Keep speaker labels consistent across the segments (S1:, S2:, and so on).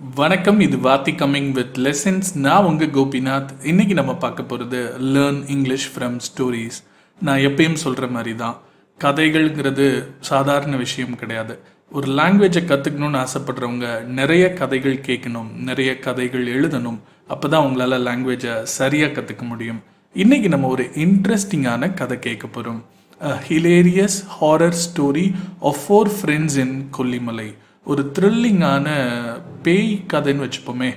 S1: வணக்கம். இது வாத்தி coming with lessons. நான் உங்கள் கோபிநாத். இன்னைக்கு நம்ம பார்க்க போகிறது லேர்ன் இங்கிலீஷ் ஃப்ரம் ஸ்டோரிஸ். நான் எப்பயும் சொல்கிற மாதிரி தான், கதைகள்ங்கிறது சாதாரண விஷயம் கிடையாது. ஒரு லாங்குவேஜை கற்றுக்கணும்னு ஆசைப்படுறவங்க நிறைய கதைகள் கேட்கணும், நிறைய கதைகள் எழுதணும். அப்போ தான் உங்களால் லாங்குவேஜை சரியாக கற்றுக்க முடியும். இன்றைக்கி நம்ம ஒரு இன்ட்ரெஸ்டிங்கான கதை கேட்க போகிறோம். Hilarious horror story of 4 friends in Kollimalai. ஒரு த்ரில்லிங்கான பேய் கதைன்னு வச்சுப்போமே,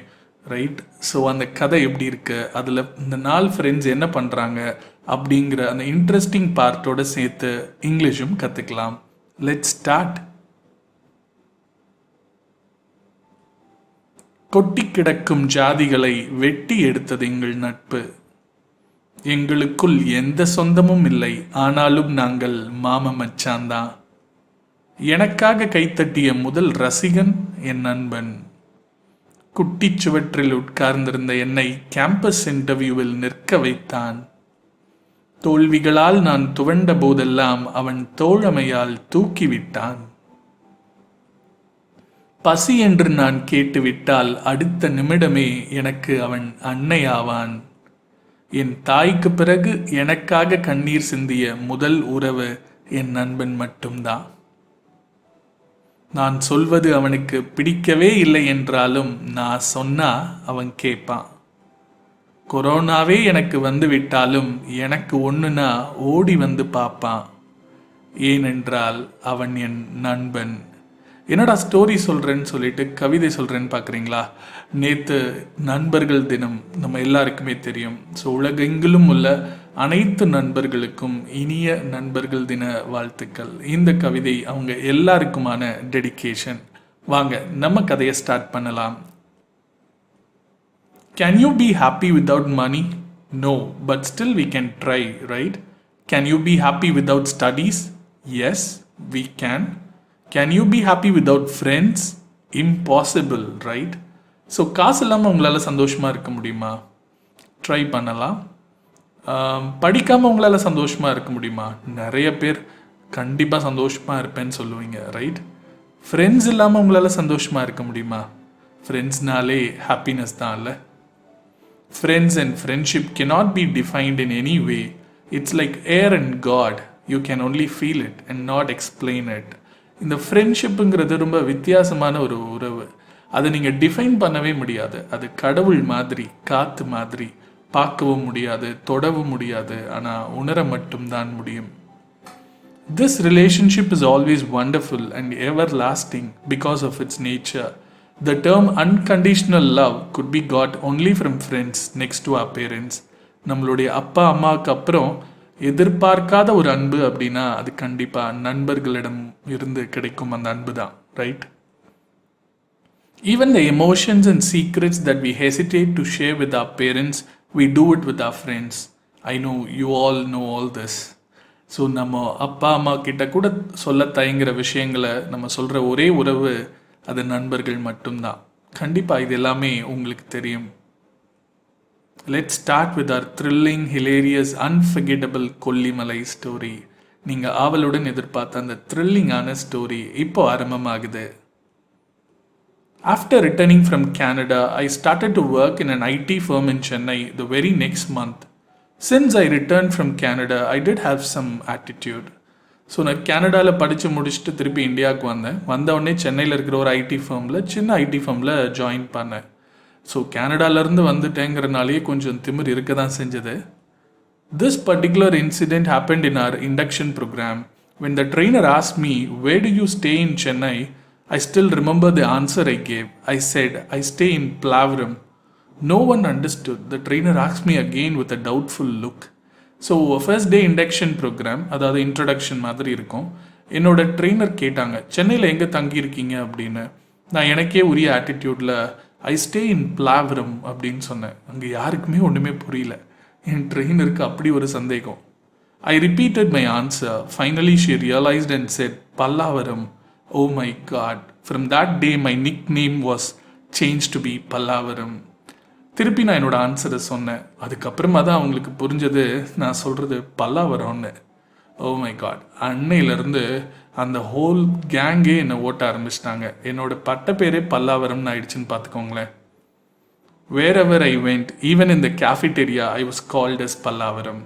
S1: ரைட்? ஸோ அந்த கதை எப்படி இருக்கு, அதில் இந்த 4 ஃப்ரெண்ட்ஸ் என்ன பண்ணுறாங்க அப்படிங்கிற அந்த இன்ட்ரெஸ்டிங் பார்ட்டோட சேர்த்து இங்கிலீஷும் கற்றுக்கலாம். Let's start. கொட்டி கிடக்கும் ஜாதிகளை வெட்டி எடுத்தது எங்கள் நட்பு. எங்களுக்குள் எந்த சொந்தமும் இல்லை, ஆனாலும் நாங்கள் மாம மச்சான்தான். எனக்காக கைத்தட்டிய முதல் ரசிகன் என் நண்பன். குட்டிச்சுவற்றில் உட்கார்ந்திருந்த என்னை கேம்பஸ் இன்டர்வியூவில் நிற்க வைத்தான். தோல்விகளால் நான் துவண்ட போதெல்லாம் அவன் தோழமையால் தூக்கிவிட்டான். பசி என்று நான் கேட்டுவிட்டால் அடுத்த நிமிடமே எனக்கு அவன் அன்னையாவான். என் தாய்க்கு பிறகு எனக்காக கண்ணீர் சிந்திய முதல் உறவு என் நண்பன் மட்டும்தான். நான் சொல்வது அவனுக்கு பிடிக்கவே இல்லை என்றாலும் நான் சொன்னா அவன் கேட்பான். கொரோனாவே எனக்கு வந்து விட்டாலும் எனக்கு ஒன்றுனா ஓடி வந்து பார்ப்பான். ஏனென்றால் அவன் என் நண்பன். என்னடா ஸ்டோரி சொல்கிறேன்னு சொல்லிட்டு கவிதை சொல்கிறேன்னு பார்க்குறீங்களா? நேற்று நண்பர்கள் தினம் நம்ம எல்லாருக்குமே தெரியும். ஸோ உலகெங்கிலும் உள்ள அனைத்து நண்பர்களுக்கும் இனிய நண்பர்கள் தின வாழ்த்துக்கள். இந்த கவிதை அவங்க எல்லாருக்குமான டெடிகேஷன். வாங்க நம்ம கதையை ஸ்டார்ட் பண்ணலாம். Can you be happy without money? No, but still we can try, right? Can you be happy without studies? Yes, we can. Can you be happy without friends? Impossible, right? So காசு இல்லாமல் உங்களால் சந்தோஷமாக இருக்க முடியுமா? Try பண்ணலாம். படிக்காமல் உங்களால் சந்தோஷமாக இருக்க முடியுமா? நிறைய பேர் கண்டிப்பாக சந்தோஷமாக இருப்பேன்னு சொல்லுவீங்க, ரைட்? ஃப்ரெண்ட்ஸ் இல்லாமல் உங்களால் சந்தோஷமாக இருக்க முடியுமா? ஃப்ரெண்ட்ஸ்னாலே ஹாப்பினஸ் தான் இல்லை? Friends and friendship cannot be defined in any way. It's like air and God. You can only feel it and not explain it. இந்த ஃப்ரெண்ட்ஷிப்புங்கிறது ரொம்ப வித்தியாசமான ஒரு உறவு. அதை நீங்கள் டிஃபைன் பண்ணவே முடியாது. அது கடவுள் மாதிரி, காற்று மாதிரி. பார்க்கவும் முடியாது, தொடவும் முடியாது, ஆனால் உணர மட்டும்தான் முடியும். This relationship is always wonderful and everlasting because of its nature. The term unconditional love could be got only from friends next to our parents. நம்மளுடைய அப்பா அம்மாவுக்கு அப்புறம் எதிர்பார்க்காத ஒரு அன்பு அப்படின்னா அது கண்டிப்பாக நண்பர்களிடம் இருந்து கிடைக்கும் அந்த அன்பு தான், right? Even the emotions and secrets that we hesitate to share with our parents, we do it with our friends. I know you all know all this. So நம்ம அப்பா அம்மா கிட்ட கூட சொல்ல தயங்குற விஷயங்களை நம்ம சொல்கிற ஒரே உறவு அது நண்பர்கள் மட்டும்தான். கண்டிப்பாக இது எல்லாமே உங்களுக்கு தெரியும். Let's start with our thrilling, hilarious, unforgettable Kollimalai story. நீங்கள் ஆவலுடன் எதிர்பார்த்த அந்த த்ரில்லிங்கான ஸ்டோரி இப்போ ஆரம்பமாகுது. After returning from Canada, I started to work in an IT firm in Chennai the very next month. Since I returned from Canada, I did have some attitude. So நான் கேனடாவில் படித்து முடிச்சுட்டு திருப்பி இந்தியாவுக்கு வந்தவுடனே சென்னையில் இருக்கிற ஒரு ஐடி ஃபர்மில், சின்ன ஐடி ஃபர்மில் ஜாயின் பண்ணேன். ஸோ கேனடாலேருந்து வந்துட்டேங்கிறனாலேயே கொஞ்சம் திமிர் இருக்க தான் செஞ்சது. This particular incident happened in our induction program. When the trainer asked me, "Where do you stay in Chennai?" I still remember the answer I gave. I said, "I stay in Plavaram." No one understood. The trainer asked me again with a doubtful look. So first day induction program, அதாவது introduction மாதிரி இருக்கும். என்னோட trainer கேட்டாங்க, சென்னையில் எங்கே தங்கியிருக்கீங்க அப்படின்னு. நான் எனக்கே உரிய ஆட்டிடியூடில் ஐ ஸ்டே இன் பிளாவரம் அப்படின்னு சொன்னேன். அங்கே யாருக்குமே ஒன்றுமே புரியல. என் ட்ரெயினருக்கு அப்படி ஒரு சந்தேகம். I repeated my answer. Finally she realised and said, Pallavaram. Oh my God. From that day my nickname was change to be Pallavaram. திருப்பி நான் என்னோடய ஆன்சரை சொன்னேன். அதுக்கப்புறமா தான் அவங்களுக்கு புரிஞ்சது நான் சொல்கிறது பல்லாவரம்னு. ஓ மை காட், அன்னையிலேருந்து அந்த ஹோல் கேங்கே என்னை ஓட்ட ஆரம்பிச்சிட்டாங்க. என்னோட பட்ட பேரே பல்லாவரம்னு ஆயிடுச்சுன்னு பார்த்துக்கோங்களேன். wherever I went, even in the cafeteria, I was called as Pallavaram.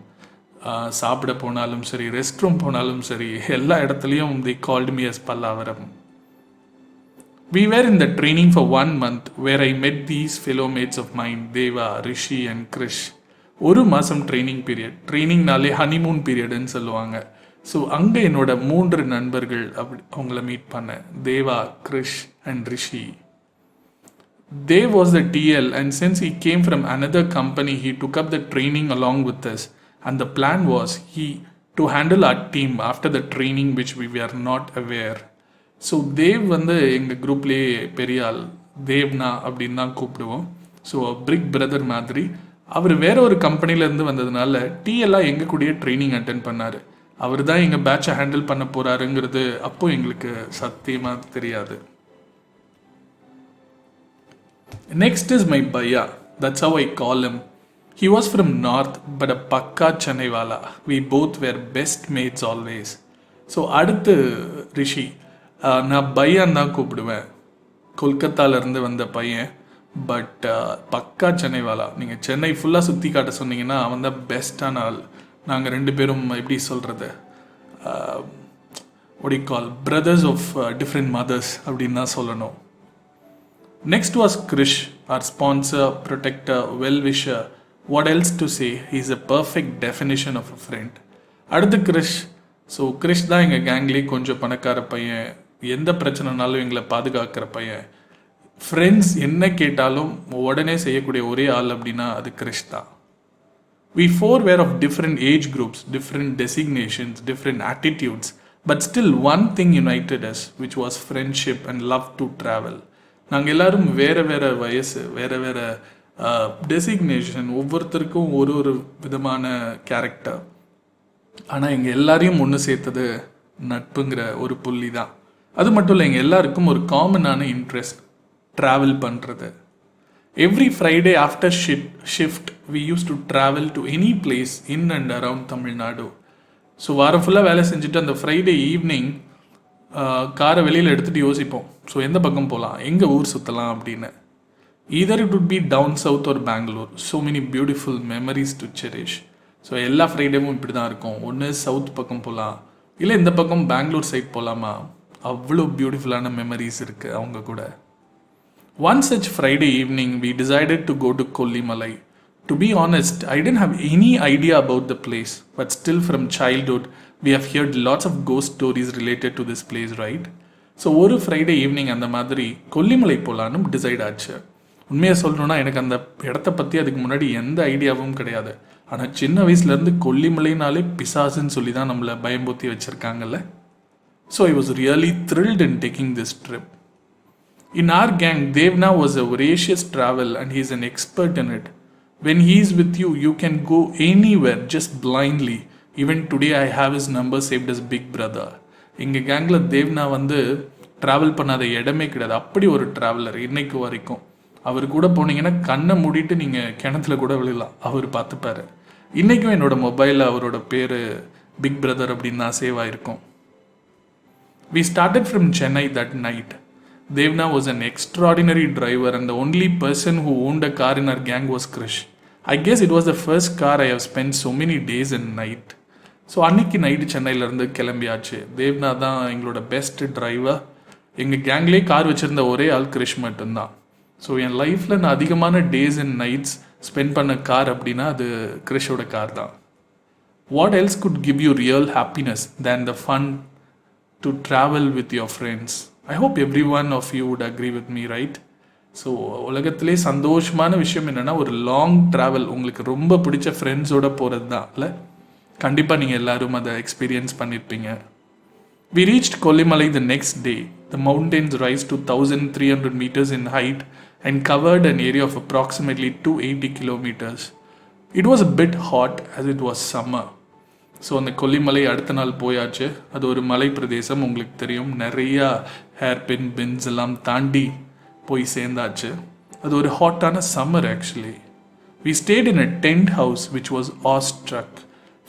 S1: சாப்பிட போனாலும் சரி, ரெஸ்ட் ரூம் போனாலும் சரி, எல்லா இடத்துலையும் they called me as Pallavaram. We were in the training for 1 month where I met these fellow mates of mine, Deva, Rishi and Krish. ஒரு மாதம் training period. ட்ரைனிங்னாலே ஹனிமூன் பீரியடுன்னு சொல்லுவாங்க. ஸோ அங்கே என்னோட 3 நண்பர்கள் அவங்கள மீட் பண்ணேன். Deva, Krish and Rishi. Dave was the TL, and since he came from another company, he took up the training along with us. And the plan was to handle our team after the training, which we were not aware. So Dev வந்து எங்கள் குரூப்லேயே பெரிய ஆள். தேவ்னா அப்படின்னு தான் கூப்பிடுவோம். So பிரிக் brother மாதிரி. அவர் வேற ஒரு கம்பெனிலேருந்து வந்ததுனால டிஎல்லாம் எங்கள் கூடயே ட்ரைனிங் அட்டென்ட் பண்ணார். அவர் தான் எங்கள் பேட்சை ஹேண்டில் பண்ண போகிறாருங்கிறது அப்போது எங்களுக்கு சத்தியமாக தெரியாது. Next is my Bhaiya. That's how I call him. He was from North, but a Pakka Chennaiwala. We both were best mates always. So, அடுத்து ரிஷி. நான் பையான் தான் கூப்பிடுவேன். கொல்கத்தாலேருந்து வந்த பையன். பட் பக்கா சென்னைவாலா. நீங்கள் சென்னை ஃபுல்லாக சுற்றி காட்ட சொன்னீங்கன்னா அவன் தான் பெஸ்ட்டான ஆள். நாங்கள் 2 பேரும் எப்படி சொல்கிறது, what do you call, brothers of different mothers அப்படின்னு தான் சொல்லணும். Next was Krish, our sponsor, protector, well-wisher. What else to say? He's a perfect definition of a friend. அடுத்து கிரிஷ். ஸோ கிரிஷ் தான் எங்கள் கேங்லேயே கொஞ்சம் பணக்கார பையன். எந்த பிரச்சனைனாலும் எங்களை பாதுகாக்கிற பையன். ஃப்ரெண்ட்ஸ் என்ன கேட்டாலும் உடனே செய்யக்கூடிய ஒரே ஆள் அப்படின்னா அது கிரிஷ் தான். We 4 were of different age groups, different designations, different attitudes, but still one thing united us, which was friendship and love to travel. நாங்கள் எல்லாரும் வேறு வேறு வயசு, வேறு வேறு டெசிக்னேஷன், ஒவ்வொருத்தருக்கும் ஒரு விதமான கேரக்டர். ஆனால் எங்கள் எல்லாரையும் ஒன்று சேர்த்தது நட்புங்கிற ஒரு புள்ளி தான். அது மட்டும் இல்லை, எங்கள் எல்லாருக்கும் ஒரு காமனான இன்ட்ரெஸ்ட், ட்ராவல் பண்ணுறது. Every Friday after shift we used to travel to any place in and around Tamil Nadu. So வாரம் ஃபுல்லாக வேலை செஞ்சுட்டு அந்த ஃப்ரைடே ஈவினிங் காரை வெளியில் எடுத்துகிட்டு யோசிப்போம். ஸோ எந்த பக்கம் போகலாம், எங்கே ஊர் சுற்றலாம் அப்படின்னு. Either it would be down south or Bangalore. So many beautiful memories to cherish. So எல்லா ஃப்ரைடேவும் இப்படி தான் இருக்கும். ஒன்று சவுத் பக்கம் போகலாம், இல்லை இந்த பக்கம் பெங்களூர் சைட் போகலாமா. அவ்வளோ பியூட்டிஃபுல்லான மெமரிஸ் இருக்குது அவங்க கூட. One such Friday evening, we decided to go to Kollimalai. To be honest, I didn't have any idea about the place, but still from childhood, we have heard lots of ghost stories related to this place, right? So ஒரு Friday evening அந்த மாதிரி கொல்லிமலை போகலான்னு decide ஆச்சு. உண்மையாக சொல்லணுன்னா எனக்கு அந்த இடத்த பற்றி அதுக்கு முன்னாடி எந்த ஐடியாவும் கிடையாது. ஆனால் சின்ன வயசுலேருந்து கொல்லிமலைனாலே பிசாசுன்னு சொல்லி தான் நம்மளை பயம்பூத்தி வச்சுருக்காங்கல்ல. So I was really thrilled in taking this trip. In our gang, Devna was a voracious travel and he is an expert in it. When he is with you, you can go anywhere just blindly. Even today, I have his number saved as Big Brother. எங்கள் கேங்கில் தேவ்னா வந்து travel பண்ணாத இடமே கிடையாது. அப்படி ஒரு traveller இன்னைக்கு வரைக்கும். அவர் கூட போனீங்கன்னா கண்ணை மூடிட்டு நீங்கள் கிணத்துல கூட விழலாம், அவர் பார்த்துப்பாரு. இன்றைக்கும் என்னோட மொபைலில் அவரோட பேர் பிக் பிரதர் அப்படின்னு தான் சேவ் ஆகிருக்கும். We started from Chennai that night. Devna was an extraordinary driver and the only person who owned a car in our gang was Krish. I guess it was the first car I have spent so many days and night. So அன்னைக்கு night சென்னையிலேருந்து கிளம்பியாச்சு. தேவ்னா தான் எங்களோட best driver. எங்கள் கேங்லேயே car வச்சுருந்த ஒரே ஆள் கிரிஷ் மட்டும்தான். ஸோ என் லைஃப்பில் நான் அதிகமான டேஸ் அண்ட் நைட்ஸ் ஸ்பெண்ட் பண்ண கார் அப்படின்னா அது கிரிஷோட கார் தான். What else good give you real happiness than the fun to travel with your friends? I hope every one of you would agree with me, right? So உலகத்திலே சந்தோஷமான விஷயம் என்னென்னா ஒரு long travel உங்களுக்கு ரொம்ப பிடிச்ச ஃப்ரெண்ட்ஸோட போகிறது தான் இல்லை? கண்டிப்பாக நீங்கள் எல்லோரும் அதை எக்ஸ்பீரியன்ஸ் பண்ணியிருப்பீங்க. We reached Kollimalai the next day. The mountains rise to 1,300 meters in height and covered an area of approximately 280 kilometers. It was a bit hot as it was summer. So அந்த கொல்லிமலை அடுத்த நாள் போயாச்சு. அது ஒரு மலை பிரதேசம், உங்களுக்கு தெரியும். நிறையா ஹேர்பின் பின்ஸ் எல்லாம் தாண்டி போய் சேர்ந்தாச்சு. அது ஒரு ஹாட்டான summer actually. We stayed in a tent house which was awestruck.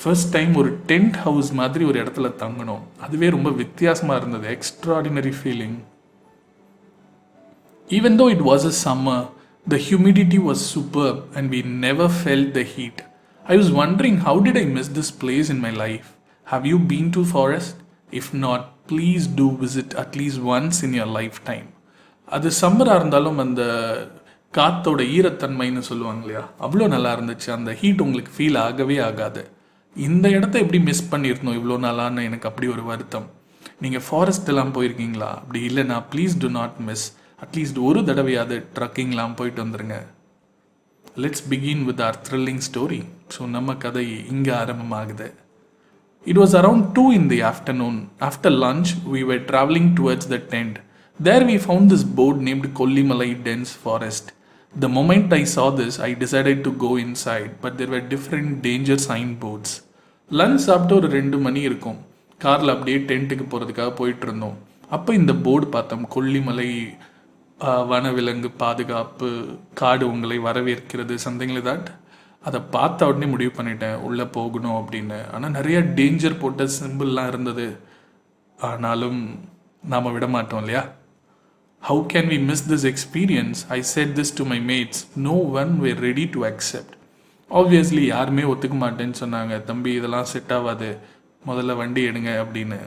S1: First time ஒரு டென்ட் ஹவுஸ் மாதிரி ஒரு இடத்துல தங்கணும். அதுவே ரொம்ப வித்தியாசமாக இருந்தது. Extraordinary feeling. Even though it was a summer, the humidity was superb and we never felt the heat. I was wondering, how did I miss this place in my life? Have you been to forest? If not, please do visit at least once in your lifetime. அது சம்மராக இருந்தாலும் அந்த காத்தோட ஈரத்தன்மைன்னு சொல்லுவாங்க இல்லையா, அவ்வளோ நல்லா இருந்துச்சு. அந்த ஹீட் உங்களுக்கு ஃபீல் ஆகவே ஆகாது. இந்த இடத்த எப்படி மிஸ் பண்ணியிருந்தோம் இவ்வளோ நாளான்னு எனக்கு அப்படி ஒரு வருத்தம். நீங்கள் ஃபாரஸ்ட் எல்லாம் போயிருக்கீங்களா? அப்படி இல்லைனா please do not miss. At least ஒரு தடவையாவது ட்ரக்கிங்லாம் போயிட்டு வந்துருங்க. Let's begin with our thrilling story. So நம்ம கதை இங்கே ஆரம்பமாகுது. It was around 2 in the afternoon. After lunch, we were traveling towards the tent. There we found this board named Kollimalai Dense Forest. The moment I saw this, I decided to go inside, but there were different danger signboards. Lunch சாப்பிட்டு ஒரு 2 மணி இருக்கும். காரில் அப்படியே டென்ட்டுக்கு போகிறதுக்காக போயிட்டு இருந்தோம். அப்போ இந்த போர்டு பார்த்தோம். கொல்லிமலை வனவிலங்கு பாதுகாப்பு, காடு உங்களை வரவேற்கிறது, சம்திங் லைக் தட். அதை பார்த்த உடனே முடிவு பண்ணிட்டேன் உள்ளே போகணும் அப்படின்னு. ஆனால் நிறைய டேஞ்சர் போட்ட சிம்பிள்லாம் இருந்தது. ஆனாலும் நாம் விட மாட்டோம் இல்லையா? How can we miss this experience? I said this to my mates. No one were ready to accept. Obviously யாருமே ஒத்துக்க மாட்டேன்னு சொன்னாங்க. தம்பி இதெல்லாம் செட் ஆகாது, முதல்ல வண்டி எடுங்க அப்படின்னு.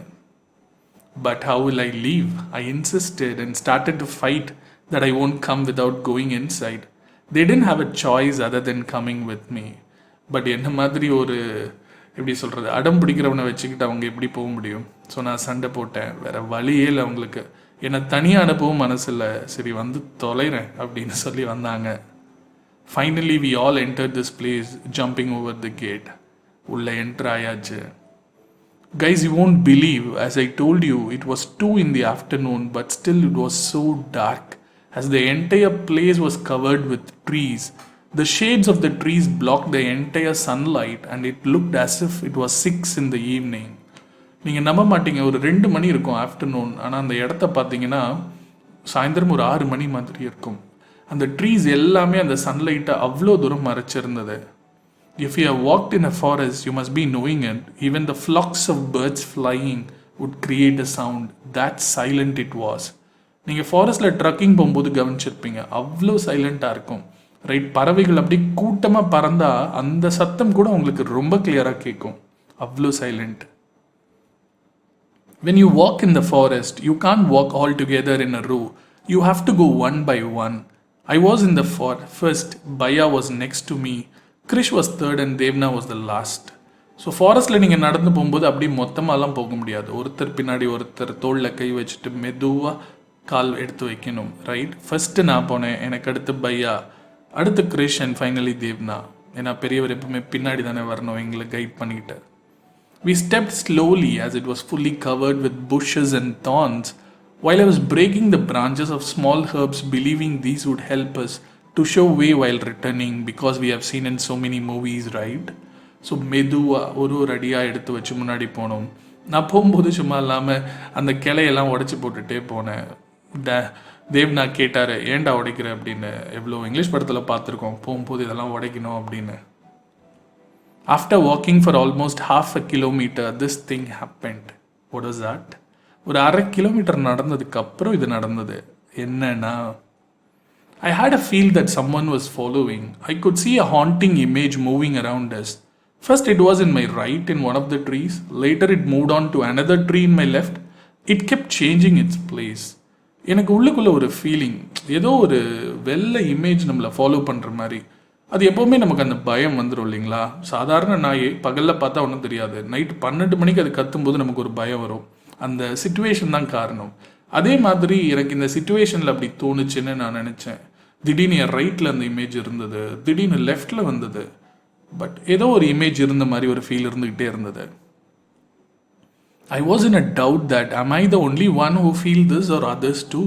S1: But how will I leave? I insisted and started to fight that I won't come without going inside. They didn't have a choice other than coming with me. But என்ன மாதிரி ஒரு எப்படி சொல்கிறது, அடம் பிடிக்கிறவனை வச்சுக்கிட்டு அவங்க எப்படி போக முடியும்? ஸோ நான் சண்டை போட்டேன். வேறு வழியே இல்லை அவங்களுக்கு. என்னை தனியாக அனுப்பவும் மனசு இல்லை. சரி வந்து தொலைகிறேன் அப்படின்னு சொல்லி வந்தாங்க. Finally we all enter this place, jumping over the gate. உள்ளே என்டர் ஆயாச்சு. Guys, you won't believe, as I told you, it was 2 in the afternoon, but still it was so dark, as the entire place was covered with trees. The shades of the trees blocked the entire sunlight, and it looked as if it was 6 in the evening. நீங்கள் நம்ப மாட்டீங்க, ஒரு 2 மணி இருக்கும் afternoon. ஆனால் அந்த இடத்த பார்த்தீங்கன்னா சாயந்தரம் ஒரு 6 மணி மாதிரி இருக்கும். அந்த ட்ரீஸ் எல்லாமே அந்த சன்லைட்டை அவ்வளோ தூரம் மறைச்சிருந்தது. If you have walked in a forest, you must be knowing it. Even the flocks of birds flying would create a sound. That silent it was. நீங்கள் ஃபாரஸ்ட்டில் ட்ரக்கிங் போகும்போது கவனிச்சிருப்பீங்க, அவ்வளோ சைலண்ட்டாக இருக்கும். ரைட், பறவைகள் அப்படி கூட்டமாக பறந்தால் அந்த சத்தம் கூட உங்களுக்கு ரொம்ப கிளியராக கேட்கும். அவ்வளோ silent. When you walk in the forest, you can't walk all together in a row. You have to go one by one. I was in the first, Baya was next to me, Krish was third and Devna was the last. So ஃபாரஸ்ட்டில் நீங்கள் நடந்து போகும்போது அப்படி மொத்தமாகலாம் போக முடியாது. ஒருத்தர் பின்னாடி ஒருத்தர் தோளில் கை வச்சுட்டு மெதுவாக கால் எடுத்து வைக்கணும். ரைட், ஃபஸ்ட்டு நான் போனேன், எனக்கு அடுத்து பையா, அடுத்து கிரிஷ் அண்ட் ஃபைனலி தேவ்னா. ஏன்னா பெரியவர் எப்பவுமே பின்னாடி தானே வரணும் எங்களை கைட் பண்ணிக்கிட்டு. We stepped slowly as it was fully covered with bushes and thorns, while I was breaking the branches of small herbs, believing these would help us to show way while returning, because we have seen in so many movies, right? So மெதுவாக ஒரு அடியாக எடுத்து வச்சு முன்னாடி போனோம். நான் போகும்போது சும்மா இல்லாமல் அந்த கிளையெல்லாம் உடச்சி போட்டுகிட்டே போனேன். தேவ்னா கேட்டார், ஏன்டா உடைக்கிற அப்படின்னு. எவ்வளோ இங்கிலீஷ் படத்தில் பார்த்துருக்கோம், போகும்போது இதெல்லாம் உடைக்கணும் அப்படின்னு. After walking for almost half a kilometer, this thing happened. What was that? ஒரு 1/2 கிலோமீட்டர் நடந்ததுக்கு அப்புறம் இது நடந்தது. என்னன்னா, I had a feel that someone was following. I could see a haunting image moving around us. First it was in my right in one of the trees. Later it moved on to another tree in my left. It kept changing its place. எனக்கு உள்ளுக்குள்ள ஒரு feeling, ஏதோ ஒரு வெள்ளை image நம்மளை follow பண்ணுற மாதிரி. அது எப்போவுமே நமக்கு அந்த பயம் வந்துடும் இல்லைங்களா? சாதாரண நாய் பகலில் பார்த்தா ஒன்றும் தெரியாது, நைட்டு 12 மணிக்கு அது கத்தும்போது நமக்கு ஒரு பயம் வரும். அந்த சிச்சுவேஷன் தான் காரணம். அதே மாதிரி எனக்கு இந்த சிச்சுவேஷனில் அப்படி தோணுச்சுன்னு நான் நினச்சேன். திடீர்னு என் ரைட்டில் அந்த இமேஜ் இருந்தது, திடீர்னு லெஃப்டில் வந்தது. பட் ஏதோ ஒரு இமேஜ் இருந்த மாதிரி ஒரு ஃபீல் இருந்துக்கிட்டே இருந்தது. I was in a doubt that am I the only one who feel this or others too?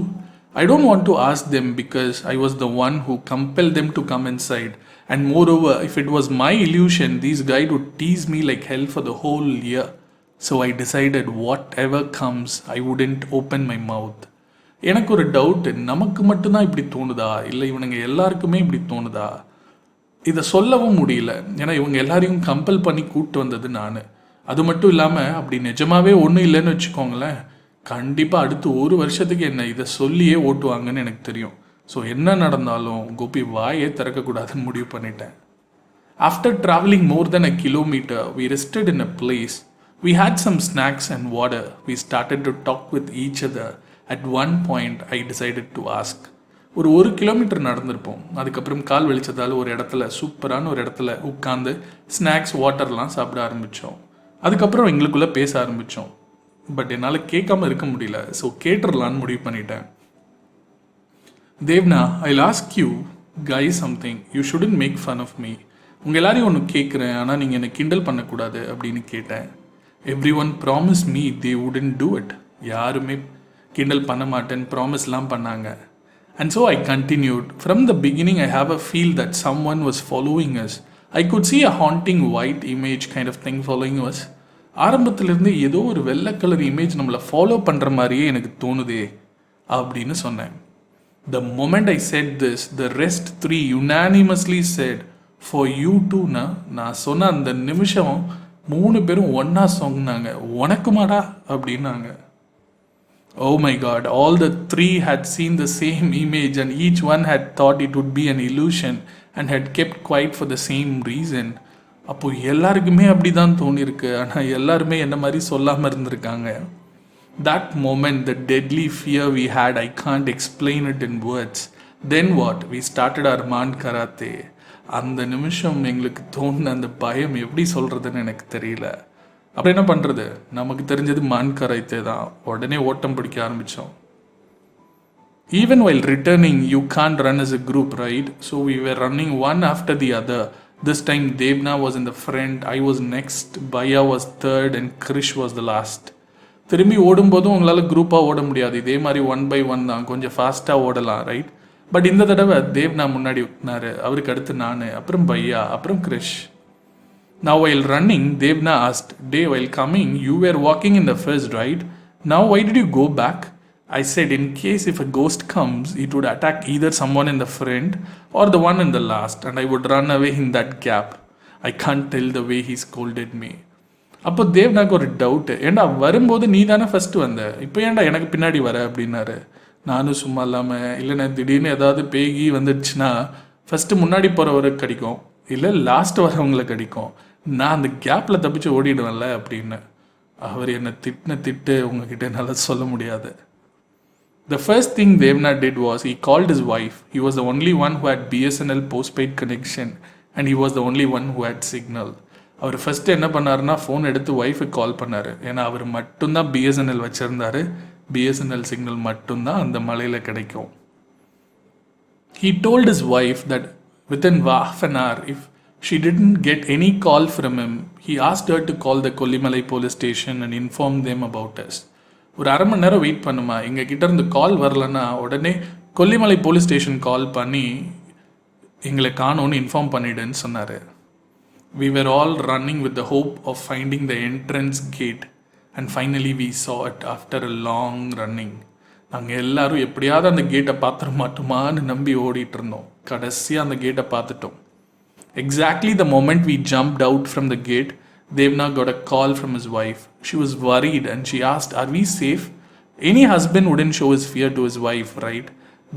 S1: I don't want to ask them because I was the one who compelled them to come inside. And moreover, if it was my illusion, these guys would tease me like hell for the whole year. So I decided whatever comes, I wouldn't open my mouth. எனக்கு ஒரு doubt, நமக்கு மட்டும்தான் இப்படி தோணுதா இல்லை இவனுங்க எல்லாருக்குமே இப்படி தோணுதா? இதை சொல்லவும் முடியல. ஏன்னா இவங்க எல்லாரையும் கம்பல் பண்ணி கூப்பிட்டு வந்தது நான். அது மட்டும் இல்லாமல் அப்படி நிஜமாவே ஒன்றும் இல்லைன்னு வச்சுக்கோங்களேன், கண்டிப்பாக அடுத்து ஒரு வருஷத்துக்கு என்ன இதை சொல்லியே ஓட்டுவாங்கன்னு எனக்கு தெரியும். ஸோ என்ன நடந்தாலும் கோபி வாயே திறக்கக்கூடாதுன்னு முடிவு பண்ணிட்டேன். After traveling more than a kilometer, we rested in a place. We had some snacks and water. We started to talk with each other. At one point, I decided to ask. ஒரு kilometre நடந்திருப்போம். அதுக்கப்புறம் கால் வெளிச்சதால் ஒரு இடத்துல சூப்பரான ஒரு இடத்துல உட்காந்து snacks வாட்டர்லாம் சாப்பிட ஆரம்பித்தோம். அதுக்கப்புறம் எங்களுக்குள்ளே பேச ஆரம்பித்தோம். பட் என்னால் கேட்காம இருக்க முடியல. ஸோ கேட்டுடலான்னு முடிவு பண்ணிட்டேன். Devna, I'll ask you guys something. You shouldn't make fun of me. உங்கள் எல்லாரையும் ஒன்று கேட்குறேன், ஆனால் நீங்கள் என்னை கிண்டல் பண்ணக்கூடாது அப்படின்னு கேட்டேன். Everyone promise me they wouldn't do it. யாருமே கிண்டல் பண்ண மாட்டேன்னு ப்ராமிஸ்லாம் பண்ணாங்க. And so I continued. From the beginning I have a feel that someone was following us. I could see a haunting white image kind of thing following us. ஆரம்பத்திலேருந்து ஏதோ ஒரு வெள்ளை கலர் இமேஜ் நம்மளை follow பண்ணுற மாதிரியே எனக்கு தோணுதே அப்படின்னு சொன்னேன். The moment I said this, the rest three unanimously said, for you too. நான் சொன்ன அந்த நிமிஷம் 3 பேரும் ஒன்னா சொன்னாங்க, உனக்குமாடா அப்படின்னாங்க. Oh my God, all the 3 had seen the same image and each one had thought it would be an illusion and had kept quiet for the same reason. அப்போ எல்லாருக்குமே அப்படிதான் தோணிருக்கு. ஆனால் எல்லாருமே என்ன மாதிரி சொல்லாமல் இருந்திருக்காங்க. That moment, the deadly fear we had, I can't explain it in words. Then what? We started our man karate. அந்த நிமிஷம் எங்களுக்கு தோணுன அந்த பயம் எப்படி சொல்கிறதுன்னு எனக்கு தெரியல. அப்புறம் என்ன பண்ணுறது, நமக்கு தெரிஞ்சது மான் கராத்தே தான். உடனே ஓட்டம் பிடிக்க ஆரம்பித்தோம். Even while returning, you can't run as a group, right? So we were running one after the other. This time Devna was in the front, I was next, Baya was third and Krish was the last. திரும்பி ஓடும்போதும் உங்களால் குரூப்பாக ஓட முடியாது. இதே மாதிரி 1 by 1 தான், கொஞ்சம் ஃபாஸ்ட்டாக ஓடலாம், ரைட்? பட் இந்த தடவை தேவ்னா முன்னாடி உட்னாரு, அவருக்கு அடுத்து நான், அப்புறம் பையா, அப்புறம் Girish. Now while running, Devna asked, Dave, while coming, you were walking in the first, right? Now why did you go back? I said, in case if a ghost comes, it would attack either someone in the front or the one in the last, and I would run away in that gap. I can't tell the way he scolded me. அப்போ தேவ்னாக்கு ஒரு doubt, ஏன்டா வரும்போது நீ தானே first வந்த, இப்போ ஏன்டா எனக்கு பின்னாடி வர அப்படின்னாரு. நானும் சும்மா இல்லாமல், இல்லைண்ணே திடீர்னு ஏதாவது பேகி வந்துடுச்சுன்னா ஃபஸ்ட்டு முன்னாடி போகிறவருக்கு கிடைக்கும், இல்லை லாஸ்ட் வரவங்களுக்கு கிடைக்கும், நான் அந்த கேப்பில் தப்பிச்சு ஓடிடுவேன்ல அப்படின்னு. அவர் என்னை திட்டு உங்ககிட்ட என்னால் சொல்ல முடியாது. The first thing Devna did was he called his wife. He was the only one who had BSNL postpaid connection and he was the only one who had signal. அவர் ஃபஸ்ட்டு என்ன பண்ணாருன்னா ஃபோன் எடுத்து ஒய்ஃபுக்கு கால் பண்ணார். ஏன்னா அவர் மட்டும்தான் BSNL வச்சுருந்தார். BSNL signal மட்டும்தான் அந்த மலையில் கிடைக்கும். He told his wife that within half an hour, if she didn't get any call from him, he asked her to call the Kollimalai police station and inform them about us. ஒரு 1/2 மணி நேரம் wait பண்ணுமா, எங்கள் கிட்ட இருந்து கால் வரலன்னா உடனே Kollimalai police station கால் பண்ணி எங்களை காணோன்னு இன்ஃபார்ம் பண்ணிடுன்னு சொன்னார். We were all running with the hope of finding the entrance gate and finally we saw it after a long running. நாங்கள் எல்லாரும் எப்படியாவது அந்த கேட்டை பார்த்துட மாட்டோமான்னு நம்பி ஓடிட்டு இருந்தோம். கடைசியாக அந்த கேட்டை பார்த்துட்டோம். Exactly the moment we jumped out from the gate, Devna got a call from his wife. She was worried and she asked, are we safe? Any husband wouldn't show his fear to his wife, right?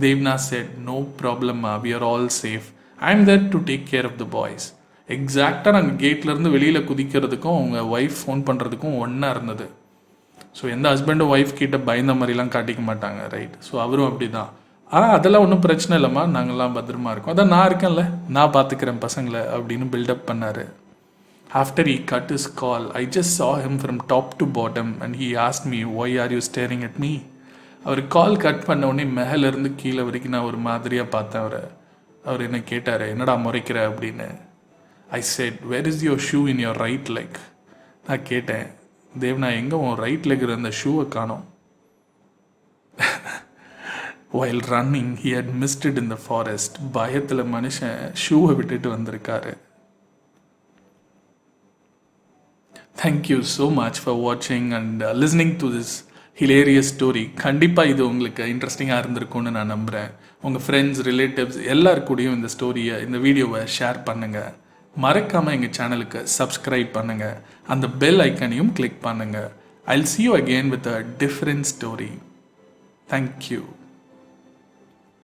S1: Devna said, no problem ma, we are all safe. I am there to take care of the boys. எக்ஸாக்டாக நாங்கள் கேட்லேருந்து வெளியில் குதிக்கிறதுக்கும் அவங்க wife phone பண்ணுறதுக்கும் ஒன்றா இருந்தது. So எந்த ஹஸ்பண்டும் wife கிட்ட பயந்த மாதிரிலாம் காட்டிக்க மாட்டாங்க, ரைட்? ஸோ அவரும் அப்படி தான். அதெல்லாம் ஒன்றும் பிரச்சனை இல்லைம்மா, நாங்கள்லாம் பத்திரமா இருக்கோம், அதான் நான் இருக்கேன்ல, நான் பார்த்துக்கிறேன் பசங்களை அப்படின்னு பில்டப் பண்ணார். After he cut his call, I just saw him from top to bottom and he asked me, why are you staring at me? அவர் கால் கட் பண்ண உடனே மேலேருந்து கீழே வரைக்கும் நான் ஒரு மாதிரியாக பார்த்தேன் அவரை. அவர் என்ன கேட்டார், என்னடா முறைக்கிற அப்படின்னு. I said, where is your shoe in your right leg? நான் கேட்டேன், தேவ்னா எங்கே உன் ரைட் லெக் இருந்த ஷூவை காணோம். While running, he had missed it in the forest. பயத்தில் மனுஷன் ஷூவை விட்டுட்டு வந்திருக்காரு. Thank you so much for watching and listening to this hilarious story. கண்டிப்பாக இது உங்களுக்கு இன்ட்ரெஸ்டிங்காக இருந்திருக்கும்னு நான் நம்புகிறேன். உங்கள் ஃப்ரெண்ட்ஸ், ரிலேட்டிவ்ஸ் எல்லாருக்கூடையும் இந்த ஸ்டோரியை, இந்த வீடியோவை ஷேர் பண்ணுங்கள். மறக்காமல் எங்கள் சேனலுக்கு சப்ஸ்கிரைப் பண்ணுங்கள். அந்த பெல் ஐக்கனையும் கிளிக் பண்ணுங்கள். I'll see you again with a different story. Thank you.